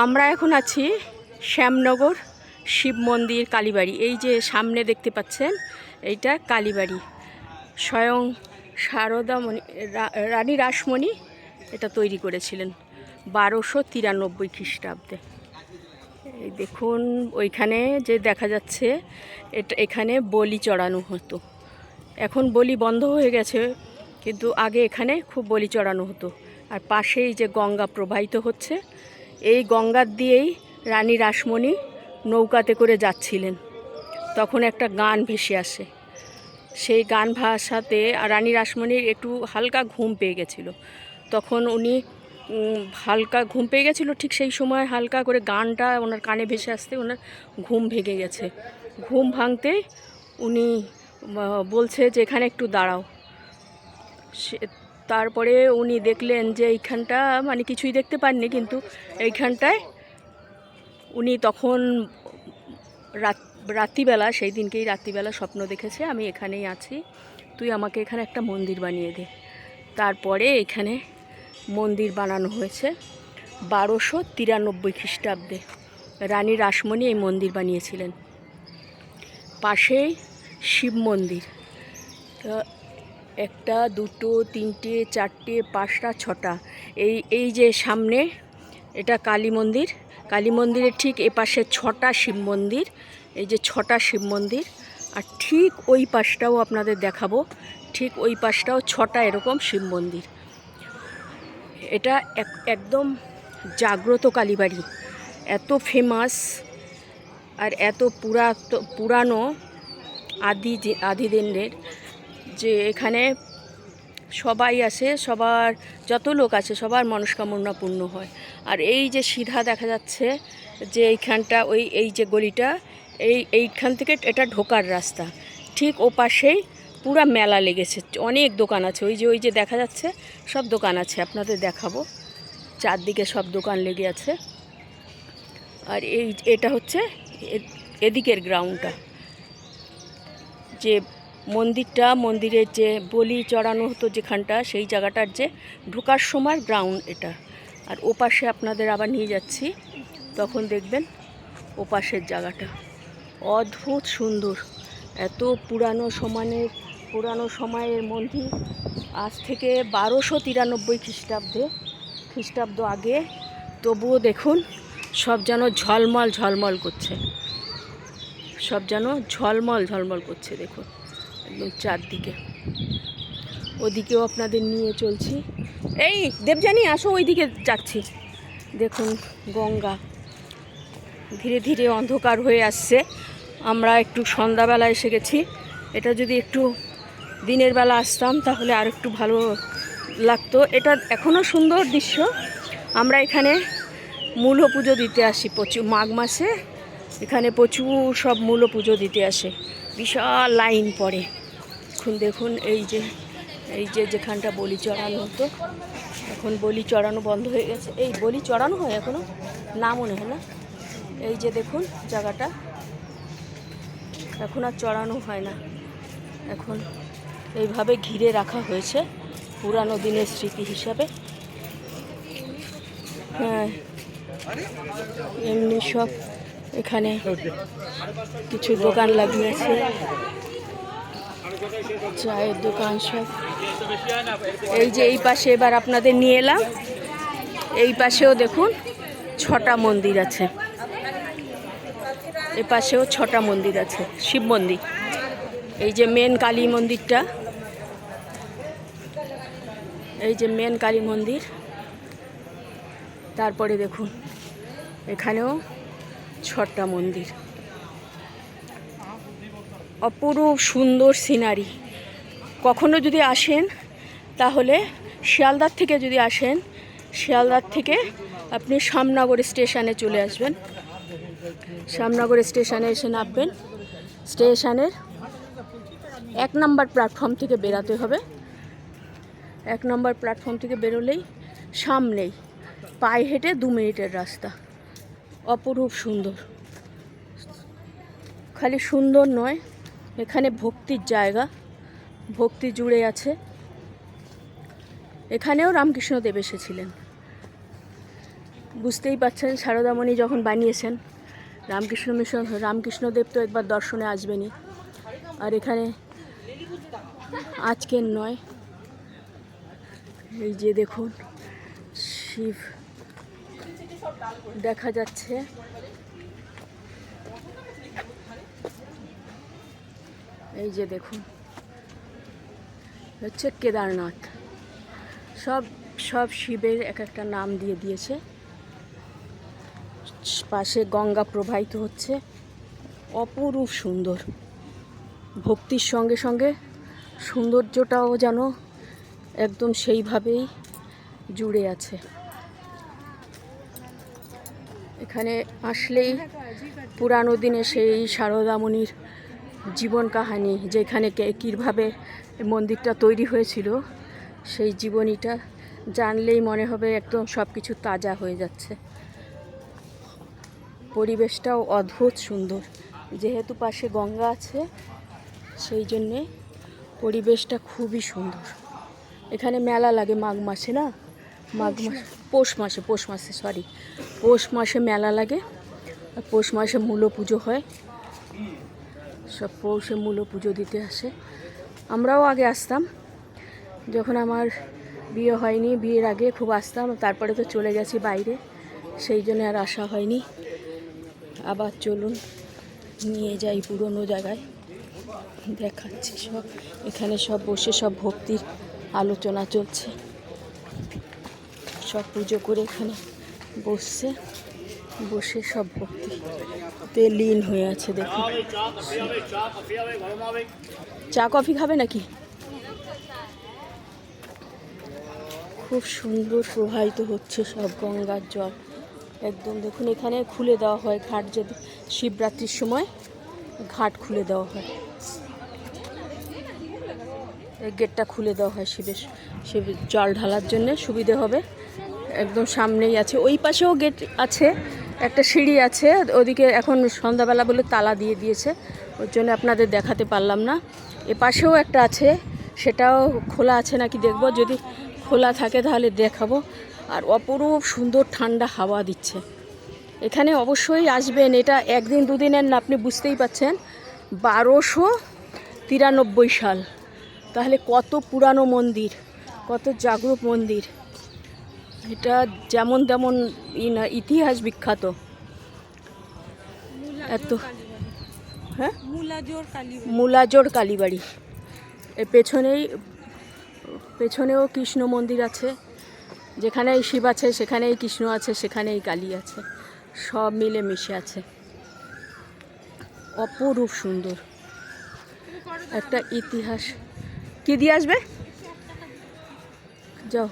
আমরা এখন আছি শ্যামনগর শিব মন্দির কালীবাড়ি। এই যে সামনে দেখতে পাচ্ছেন এইটা কালীবাড়ি। স্বয়ং শারদামণি রানী রাসমণি এটা তৈরি করেছিলেন 1293 খ্রিস্টাব্দে। এই দেখুন ওইখানে যে দেখা যাচ্ছে এখানে বলি চড়ানো হতো। এখন বলি বন্ধ হয়ে গেছে, কিন্তু আগে এখানে খুব বলি চড়ানো হতো। আর পাশেই যে গঙ্গা প্রবাহিত হচ্ছে, এই গঙ্গার দিয়েই রানী রাসমণি নৌকাতে করে যাচ্ছিলেন। তখন একটা গান ভেসে আসে, সেই গান ভাষাতে রানী রাসমণির একটু হালকা ঘুম পেয়ে গেছিলো। তখন উনি হালকা ঘুম পেয়ে গেছিলো, ঠিক সেই সময় হালকা করে গানটা ওনার কানে ভেসে আসতে ওনার ঘুম ভেঙে গেছে। ঘুম ভাঙতেই উনি বলছে যে এখানে একটু দাঁড়াও। তারপরে উনি দেখলেন যে এইখানটা মানে কিছুই দেখতে পাননি, কিন্তু এইখানটায় উনি তখন রাত্রিবেলা, সেই দিনকেই রাত্রিবেলা স্বপ্ন দেখেছে, আমি এখানেই আছি, তুই আমাকে এখানে একটা মন্দির বানিয়ে দে। তারপরে এখানে মন্দির বানানো হয়েছে 1293 খ্রিস্টাব্দে। রানী রাসমণি এই মন্দির বানিয়েছিলেন। পাশেই শিব মন্দির, একটা দুটো তিনটে চারটে পাঁচটা ছটা। এই যে সামনে এটা কালী মন্দির, কালী মন্দিরের ঠিক এপাশে 6টা শিব মন্দির। এই যে 6টা শিব মন্দির, আর ঠিক ওই পাশটাও আপনাদের দেখাবো, ঠিক ওই পাশটাও 6টা এরকম শিব মন্দির। এটা একদম জাগ্রত কালীবাড়ি, এত ফেমাস আর এত পুরানো আদি দিনের, যে এখানে সবাই আসে, সবার যত লোক আছে সবার মনস্কামনা পূর্ণ হয়। আর এই যে সিধা দেখা যাচ্ছে যে এইখানটা এই যে গলিটা, এইখান থেকে এটা ঢোকার রাস্তা, ঠিক ও পাশেই পুরা মেলা লেগেছে, অনেক দোকান আছে। ওই যে দেখা যাচ্ছে সব দোকান আছে, আপনাদের দেখাবো, চারদিকে সব দোকান লেগে আছে। আর এটা হচ্ছে এদিকের গ্রাউন্ডটা, যে মন্দিরের যে বলি চড়ানো হতো যেখানটা, সেই জায়গাটার যে ঢোকার সময় গ্রাউন্ড এটা। আর ওপাশে আপনাদের আবার নিয়ে যাচ্ছি, তখন দেখবেন ওপাশের জায়গাটা অদ্ভুত সুন্দর। এত পুরানো সময়ের মন্দির, আজ থেকে 1293 খ্রিস্টাব্দ আগে, তবুও দেখুন সব যেন ঝলমল করছে, সব যেন ঝলমল করছে। দেখুন একদম চারদিকে। ওদিকেও আপনাদের নিয়ে চলছি। এই দেবযানী আসো, ওইদিকে যাচ্ছি। দেখুন গঙ্গা ধীরে ধীরে অন্ধকার হয়ে আসছে। আমরা একটু সন্ধ্যাবেলা এসে গেছি। এটা যদি একটু দিনের বেলা আসতাম তাহলে আর একটু ভালো লাগতো। এটা এখনও সুন্দর দৃশ্য। আমরা এখানে মূল পুজো দিতে আসি প্রচুর, মাঘ মাসে এখানে প্রচুর সব মূল পুজো দিতে আসে, বিশাল লাইন পড়ে। এখন দেখুন এই যে যেখানটা বলি চড়ানো হতো, এখন বলি চড়ানো বন্ধ হয়ে গেছে। এই বলি চড়ানো হয় এখনও? না মনে হয় না। এই যে দেখুন জায়গাটা, এখন আর চড়ানো হয় না, এখন এইভাবে ঘিরে রাখা হয়েছে পুরানো দিনের স্মৃতি হিসাবে। হ্যাঁ, এমনি সব এখানে কিছু দোকান লাগিয়েছে, চায়ের দোকান সব। এই যে এই পাশে এবার আপনাদের নিয়ে এলাম, এই পাশেও দেখুন 6টা মন্দির আছে, এ পাশেও 6টা মন্দির আছে, শিব মন্দির। এই যে মেন কালী মন্দিরটা, এই যে মেন কালী মন্দির। তারপরে দেখুন এখানেও 6টা মন্দির, অপরূপ সুন্দর সিনারি। কখনো যদি আসেন তাহলে শিয়ালদার থেকে যদি আসেন, শিয়ালদার থেকে আপনি শ্যামনগর স্টেশনে চলে আসবেন। শ্যামনগর স্টেশনে এসে নামবেন, স্টেশনের 1 নম্বর প্ল্যাটফর্ম থেকে বেরাতে হবে। 1 নম্বর প্ল্যাটফর্ম থেকে বেরোলেই সামনেই, পায়ে হেঁটে 2 মিনিটের রাস্তা। অপরূপ সুন্দর, খালি সুন্দর নয়, এখানে ভক্তির জায়গা, ভক্তি জুড়ে আছে। এখানেও রামকৃষ্ণদেব এসেছিলেন। বুঝতেই পাচ্ছেন সারদামণি যখন বানিয়েছেন, রামকৃষ্ণ মিশন, রামকৃষ্ণদেব তো একবার দর্শনে আসবেনই। আর এখানে আজকের নয়, এই যে দেখুন শিব দেখা যাচ্ছে। এই যে দেখুন হচ্ছে কেদারনাথ। সব সব শিবের এক একটা নাম দিয়ে দিয়েছে। পাশে গঙ্গা প্রবাহিত হচ্ছে, অপরূপ সুন্দর। ভক্তির সঙ্গে সঙ্গে সৌন্দর্যটাও যেন একদম সেইভাবেই জুড়ে আছে। এখানে আসলেই পুরানো দিনে সেই সারদামণির জীবন কাহিনী, যেখানে কীভাবে মন্দিরটা তৈরি হয়েছিল, সেই জীবনীটা জানলেই মনে হবে একদম সব কিছু তাজা হয়ে যাচ্ছে। পরিবেশটাও অদ্ভুত সুন্দর, যেহেতু পাশে গঙ্গা আছে সেই জন্যে পরিবেশটা খুবই সুন্দর। এখানে মেলা লাগে মাঘ মাসে, না মাঘ মাস, পৌষ মাসে সরি, পৌষ মাসে মেলা লাগে। আর পৌষ মাসে মূল পুজো হয়, সব পৌষে মূল পুজো দিতে আসে। আমরাও আগে আসতাম, যখন আমার বিয়ে হয়নি, বিয়ের আগে খুব আসতাম। তারপরে তো চলে গেছি বাইরে, সেই জন্য আর আসা হয়নি। আবার চলুন নিয়ে যাই পুরনো জায়গায়, দেখাচ্ছি সব। এখানে সব বসে সব ভক্তির আলোচনা চলছে, সব পুজো করে এখানে বসছে, বসে সব ভক্তিতে লীন হয়ে আছে। দেখুন চা কফি খাবে নাকি? খুব সুন্দর প্রবাহিত হচ্ছে সব গঙ্গার জল একদম। দেখুন এখানে খুলে দেওয়া হয় ঘাট, যদি শিবরাত্রির সময় ঘাট খুলে দেওয়া হয়, এই গেটটা খুলে দেওয়া হয় শিব জল ঢালার জন্য সুবিধে হবে। একদম সামনেই আছে, ওই পাশেও গেট আছে, একটা সিঁড়ি আছে ওদিকে। এখন সন্ধ্যাবেলা বলে তালা দিয়ে দিয়েছে, ওর জন্য আপনাদের দেখাতে পারলাম না। এ পাশেও একটা আছে, সেটাও খোলা আছে নাকি দেখব, যদি খোলা থাকে তাহলে দেখাবো। আর অপরূপ সুন্দর ঠান্ডা হাওয়া দিচ্ছে। এখানে অবশ্যই আসবেন, এটা একদিন দুদিনের না, আপনি বুঝতেই পাচ্ছেন। 1293 সাল, তাহলে কত পুরানো মন্দির, কত জাগ্রত মন্দির। এটা যেমন তেমন ইতিহাস বিখ্যাত এত। হ্যাঁ, মুলাজোড় কালীবাড়ি। এর পেছনেও কৃষ্ণ মন্দির আছে, যেখানেই শিব আছে সেখানেই কৃষ্ণ আছে, সেখানেই কালী আছে, সব মিলে মিশে আছে। অপরূপ সুন্দর একটা ইতিহাস। কি দিয়ে আসবে, যাও।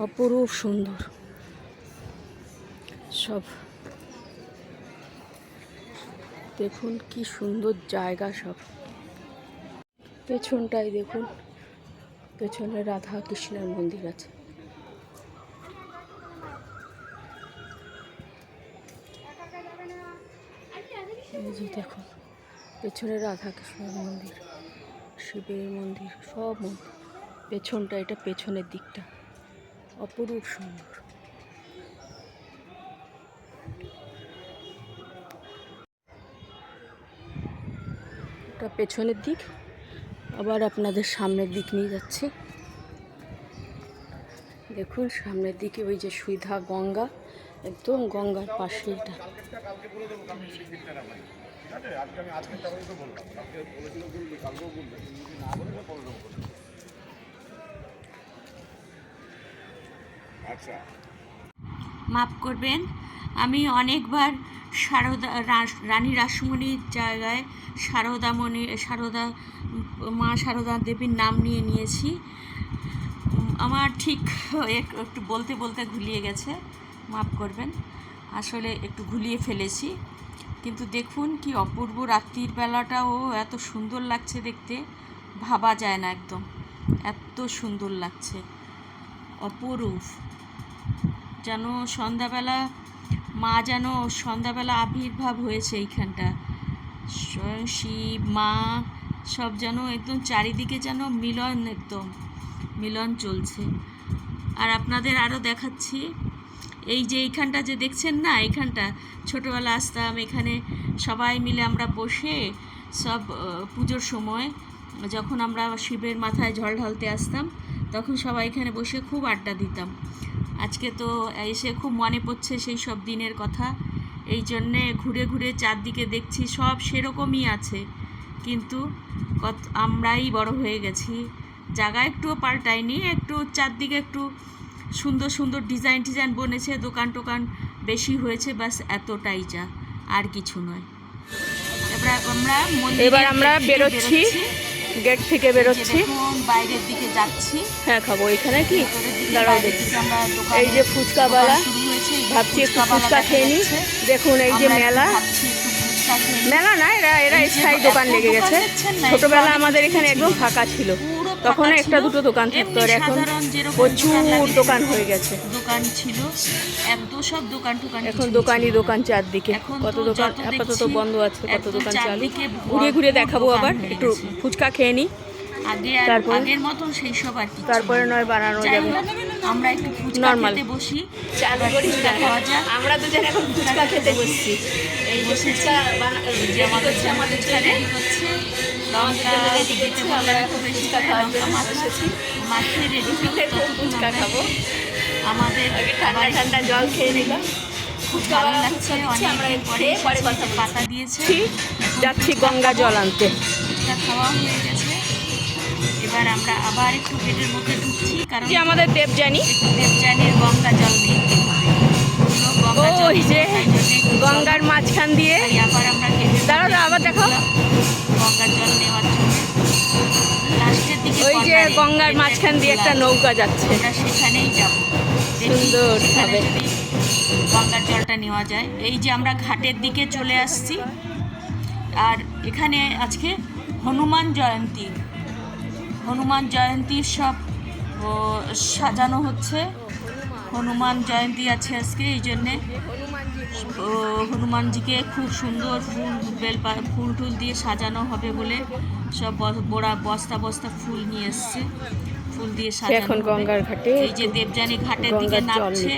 অপরূপ সুন্দর সব, দেখুন কি সুন্দর জায়গা সব। পেছনটাই দেখুন, পেছনে রাধা কৃষ্ণের মন্দির আছে। এই যে দেখুন পেছনে রাধা কৃষ্ণের মন্দির, শিবের মন্দির, সব মন্দির। পেছনটা, এটা পেছনের দিকটা অপরূপ সুন্দর। এটা পেছনের দিক, আবার আপনাদের সামনের দিক নিয়ে যাচ্ছি। দেখুন সামনের দিকে ওই যে সুইধা গঙ্গা, একদম গঙ্গার পাশে এটা। মাফ করবেন, আমি অনেকবার রানী রাসমণির জায়গায় মা সারদা দেবীর নাম নিয়েছি। আমার ঠিক একটু বলতে বলতে ঘুলিয়ে গেছে, মাফ করবেন। আসলে একটু ঘুলিয়ে ফেলেছি, কিন্তু দেখুন কি অপূর্ব রাত্রির বেলাটাও এত সুন্দর লাগছে দেখতে, ভাবা যায় না, একদম এত সুন্দর লাগছে, অপরূপ। যেন সন্ধ্যাবেলা মা, যেন সন্ধ্যাবেলা আবির্ভাব হয়েছে এইখানটা। স্বয়ং শিব মা সব যেন একদম চারিদিকে যেন মিলন, একদম মিলন চলছে। আর আপনাদের আরও দেখাচ্ছি, এই যে এইখানটা যে দেখছেন না, এইখানটা ছোটোবেলা আসতাম এখানে, সবাই মিলে আমরা বসে সব পুজোর সময় যখন আমরা শিবের মাথায় জল ঢালতে আসতাম, তখন সবাই এখানে বসে খুব আড্ডা দিতাম। আজকে তো এসে খুব মনে পড়ছে সেই সব দিনের কথা। এই জন্যে ঘুরে ঘুরে চারদিকে দেখছি সব সেরকমই আছে, কিন্তু আমরাই বড় হয়ে গেছি। জায়গা একটুও পাল্টায়নি, একটু চারদিকে একটু সুন্দর সুন্দর ডিজাইন বনেছে, দোকান টোকান বেশি হয়েছে, ব্যাস এতটাই যা, আর কিছু নয়। এবার আমরা বেরোচ্ছি, গেট থেকে বেরোচ্ছি, বাইরের দিকে যাচ্ছি। হ্যাঁ খাবো, এখানে কি দাঁড়াও দেখছি, এই যে ফুচকাওয়ালা, ভাবছি একটু ফুচকা খেয়ে নিই। দেখুন এই যে মেলা, মেলা না, এরা স্থায়ী দোকান লেগে গেছে। ছোটবেলা আমাদের এখানে একদম ফাঁকা ছিল, তখন একটা দুটো দোকান থাকতো, আর এখন প্রচুর দোকান হয়ে গেছে। দোকান ছিল এত, সব দোকান টোকান, এখন দোকান চারদিকে। কত দোকান আপাতত বন্ধ আছে, কত দোকান চালু, ঘুরে ঘুরে দেখাবো। আবার একটু ফুচকা খেয়ে নিই, তারপর আগের মতন সেই সব আর কি, তারপরে নয় বানানো যাবে। আমরা একটু ফুচকা খেতে বসি, চালু করি, খাওয়া যাক। আমরা দুজন এখন ফুচকা খেতে বসছি। এই বসেছি, আমাদের ফুচকা রেডি করছে, লঙ্কা দিতে আমরা খুব বেশি লঙ্কা মাখিয়ে রেডি করে ফুচকা খাবো। আমাদের ঠান্ডা ঠান্ডা জল খেয়ে নিলাম, খুব ভালো লাগছে। অনেকদিন পরে পাতা দিয়েছে, যাচ্ছি গঙ্গা জল আনতে। ফুচকা খাওয়া হয়ে গেছে, এবার আমরা আবার একটু পেটের মধ্যে ঢুকছি, কারণ যে আমাদের দেবযানীর গঙ্গা জল নিয়ে ওই যে গঙ্গার মাঝখান দিয়ে আবার আমরা দাঁড়া আবার দেখো গঙ্গার জল নেওয়ার জন্য লাস্টের দিকে ওই যে গঙ্গার মাঝখান দিয়ে একটা নৌকা যাচ্ছে, আমরা সেখানেই যাব। সুন্দর হবে, গঙ্গার জলটা নেওয়া যায়। এই যে আমরা ঘাটের দিকে চলে আসছি, আর এখানে আজকে হনুমান জয়ন্তীর সব সাজানো হচ্ছে। হনুমান জয়ন্তী আছে আজকে, এই জন্যে হনুমানজিকে খুব সুন্দর ফুল টুল দিয়ে সাজানো হবে বলে সব বস্তা ফুল নিয়ে এসছে, ফুল দিয়ে সাজানো। এখন গঙ্গার ঘাটে, এই যে দেবযানী ঘাটের দিকে নামছে,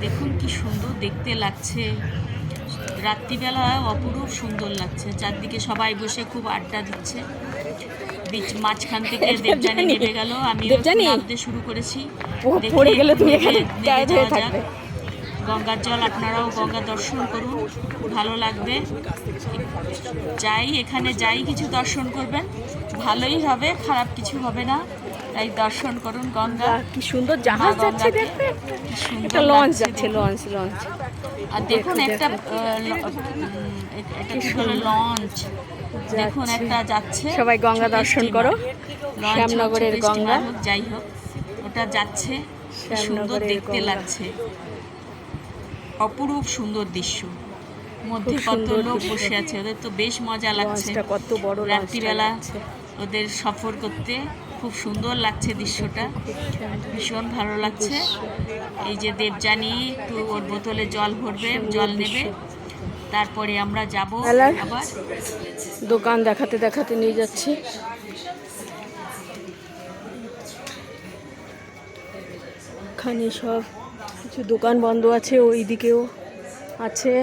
দেখুন কি সুন্দর দেখতে লাগছে। রাত্রিবেলা অপরূপ সুন্দর লাগছে, চারদিকে সবাই বসে খুব আড্ডা দিচ্ছে। মাঝখান থেকে দেবযানী নেমে গেল, আমিও নামতে শুরু করেছি। গঙ্গার জল, আপনারাও গঙ্গা দর্শন করুন, ভালো লাগবে। এখানে কিছু দর্শন করবেন, ভালোই হবে, খারাপ কিছু হবে না। তাই দর্শন করুন গঙ্গা। কি সুন্দর জাহাজ যাচ্ছে, দেখবেন একটা লঞ্চ যাচ্ছে, লঞ্চ। আর দেখুন একটা লঞ্চ, দেখুন একটা যাচ্ছে। সবাই গঙ্গা দর্শন করো, শ্যামনগরের গঙ্গা, যাই হোক ওটা যাচ্ছে, সুন্দর দেখতে লাগছে, অপরূপ সুন্দর দৃশ্য। মধ্যে কত লোক বসে আছে, ওদের তো বেশ মজা লাগছে। কত বড় রাত্রিবেলা ওদের সফর করতে খুব সুন্দর লাগছে দৃশ্যটা, ভীষণ ভালো লাগছে। এই যে দেবযানী একটু ওর বোতলে জল ভরবে, জল নেবে, তারপরে আমরা যাব। আবার দোকান দেখাতে নিয়ে যাচ্ছি। এখানে সব কিছু দোকান বন্ধ আছে, ওই দিকেও আছে।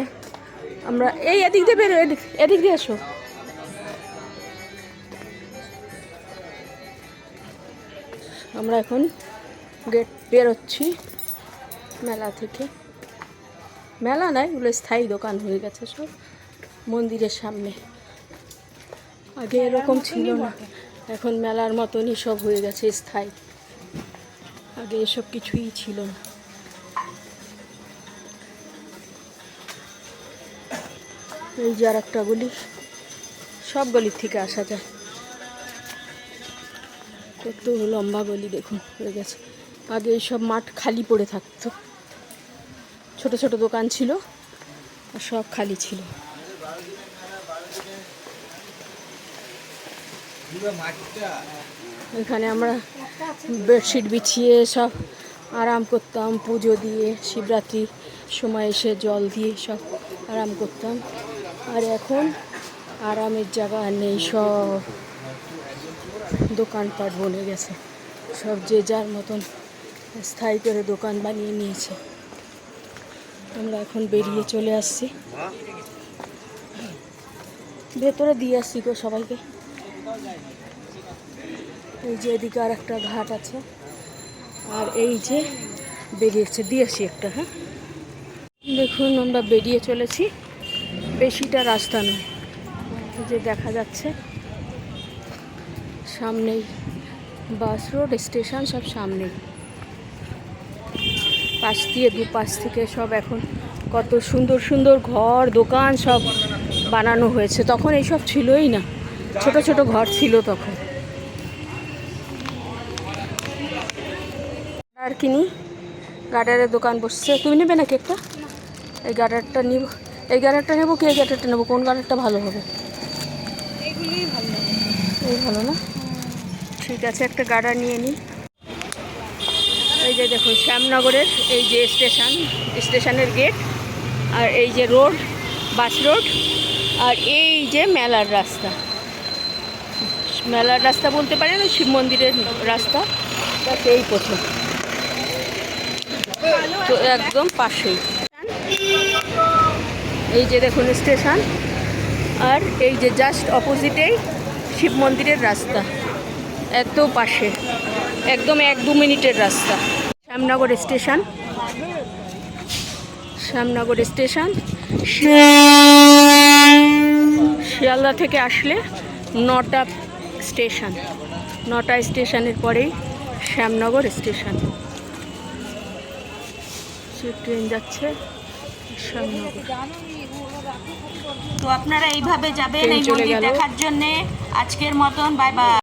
আমরা এই এদিক দিয়ে বেরো, এদিক দিয়ে আসো। আমরা এখন গেট বেরোচ্ছি মেলা থেকে। মেলা নয়, ওগুলো স্থায়ী দোকান হয়ে গেছে সব মন্দিরের সামনে। আগে এরকম ছিল না, এখন মেলার মতনই সব হয়ে গেছে স্থায়ী, আগে এসব কিছুই ছিল না। এই যে আর একটা গলি, সব গলির থেকে আসা যায়, কত লম্বা গলি দেখুন হয়ে গেছে। আগে এইসব মাঠ খালি পড়ে থাকতো, ছোট ছোট দোকান ছিল আর সব খালি ছিল। এখানে আমরা বেডশিট বিছিয়ে সব আরাম করতাম, পুজো দিয়ে শিবরাত্রির সময় এসে জল দিয়ে সব আরাম করতাম। আর এখন আরামের জায়গা নেই, সব দোকানপাট বনে গেছে, সব যে যার মতন স্থায়ী করে দোকান বানিয়ে নিয়েছে। আমরা এখন বেরিয়ে চলে আসছি, ভেতরে দিয়ে আসছি গো সবাইকে। এই যে এদিকে আর একটা ঘাট আছে, আর এই যে বেরিয়েছে দিয়েছি একটা। হ্যাঁ, দেখুন আমরা বেরিয়ে চলেছি, বেশিটা রাস্তা নয়। এই যে দেখা যাচ্ছে সামনেই বাস রোড, স্টেশন সব সামনেই। পাশ দিয়ে দুপাশ থেকে সব এখন কত সুন্দর সুন্দর ঘর দোকান সব বানানো হয়েছে। তখন এইসব ছিলই না, ছোট ছোট ঘর ছিল তখন। আর কিনি, গার্ডারের দোকান বসছে। তুমি নেবে নাকি একটা? এই গার্ডারটা নিব, এই গার্ডারটা নেবো কি এই গার্ডারটা নেবো? কোন গার্ডারটা ভালো হবে? এগুলিই ভালো লাগে। এই ভালো না? ঠিক আছে, একটা গার্ডার নিয়ে নিই। এই যে দেখুন শ্যামনগরের এই যে স্টেশনের গেট, আর এই যে রোড, বাস রোড, আর এই যে মেলার রাস্তা। মেলার রাস্তা বলতে পারেন, ওই শিব মন্দিরের রাস্তা, এই প্রথম তো একদম পাশেই। এই যে দেখুন স্টেশন, আর এই যে জাস্ট অপোজিটেই শিব মন্দিরের রাস্তা, এত পাশে, একদম 1-2 মিনিটের রাস্তা। শ্যামনগর স্টেশন, শ্যামনগর স্টেশন শিয়ালদা থেকে আসলে 9টা স্টেশন, 9টা স্টেশনের পরেই শ্যামনগর স্টেশন। সে ট্রেন যাচ্ছে শ্যামনগর। তো আপনারা এইভাবে যাবেন এই মন্দির দেখার জন্যে। আজকের মতন বাই বাই।